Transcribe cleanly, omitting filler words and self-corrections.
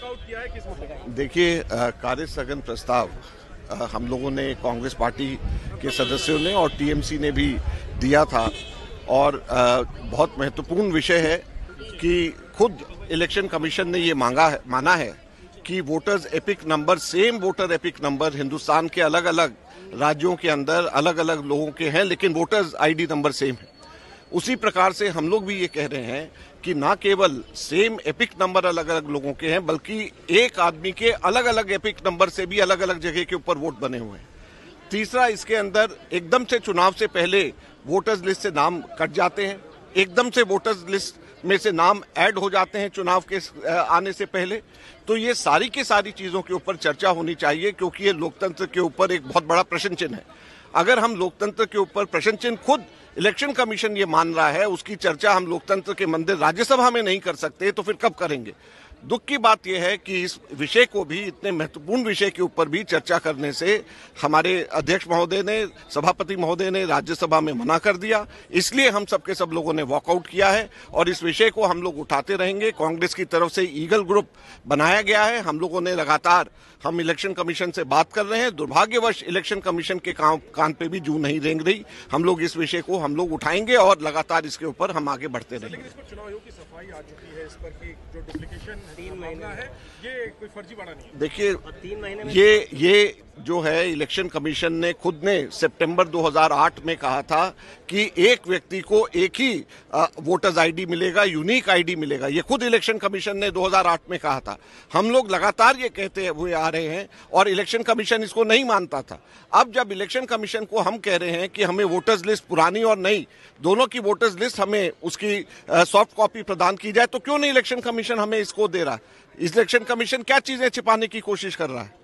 Walkout किया है, किस मुद्दे पर? देखिए, कार्य स्थगन प्रस्ताव हम लोगों ने, कांग्रेस पार्टी के सदस्यों ने और टीएमसी ने भी दिया था और बहुत महत्वपूर्ण विषय है कि खुद इलेक्शन कमीशन ने ये माना है कि voters epic number, same voter epic number Hindustan के अलग अलग राज्यों के अंदर अलग अलग लोगों के हैं, लेकिन वोटर्स आईडी नंबर सेम है। उसी प्रकार से हम लोग भी ये कह रहे हैं कि ना केवल सेम एपिक नंबर अलग अलग लोगों के हैं, बल्कि एक आदमी के अलग अलग एपिक नंबर से भी अलग अलग जगह के ऊपर वोट बने हुए हैं। तीसरा, इसके अंदर एकदम से चुनाव से पहले वोटर्स लिस्ट से नाम कट जाते हैं, एकदम से वोटर्स लिस्ट में से नाम ऐड हो जाते हैं चुनाव के आने से पहले। तो ये सारी की सारी चीजों के ऊपर चर्चा होनी चाहिए, क्योंकि ये लोकतंत्र के ऊपर एक बहुत बड़ा प्रश्न चिन्ह है। अगर हम लोकतंत्र के ऊपर प्रश्न चिन्ह खुद इलेक्शन कमीशन ये मान रहा है, उसकी चर्चा हम लोकतंत्र के मंदिर राज्यसभा में नहीं कर सकते, तो फिर कब करेंगे? दुख की बात यह है कि इस विषय को भी, इतने महत्वपूर्ण विषय के ऊपर भी चर्चा करने से हमारे अध्यक्ष महोदय ने, सभापति महोदय ने राज्यसभा में मना कर दिया। इसलिए हम सबके सब लोगों ने वॉकआउट किया है और इस विषय को हम लोग उठाते रहेंगे। कांग्रेस की तरफ से ईगल ग्रुप बनाया गया है। हम लोगों ने लगातार, हम इलेक्शन कमीशन से बात कर रहे हैं। दुर्भाग्यवश इलेक्शन कमीशन के कान पे भी जूं नहीं रेंग रही। हम लोग इस विषय को हम लोग उठाएंगे और लगातार इसके ऊपर हम आगे बढ़ते रहेंगे। चुनाव आयोग की सफाई आ चुकी है इस पर कि जो डुप्लीकेशन 3 महीने है, ये कोई फर्जी बना नहीं है। देखिए, 3 महीने में ये जो है, इलेक्शन कमीशन ने खुद ने सितंबर 2008 में कहा था कि एक व्यक्ति को एक ही वोटर्स आईडी मिलेगा, यूनिक आईडी मिलेगा। ये खुद इलेक्शन कमीशन ने 2008 में कहा था। हम लोग लगातार ये कहते हुए आ रहे हैं और इलेक्शन कमीशन इसको नहीं मानता था। अब जब इलेक्शन कमीशन को हम कह रहे हैं कि हमें वोटर्स लिस्ट, पुरानी और नई दोनों की वोटर्स लिस्ट, हमें उसकी सॉफ्ट कॉपी प्रदान की जाए, तो क्यों नहीं इलेक्शन कमीशन हमें इसको दे रहा है? इलेक्शन कमीशन क्या चीजें छिपाने की कोशिश कर रहा है?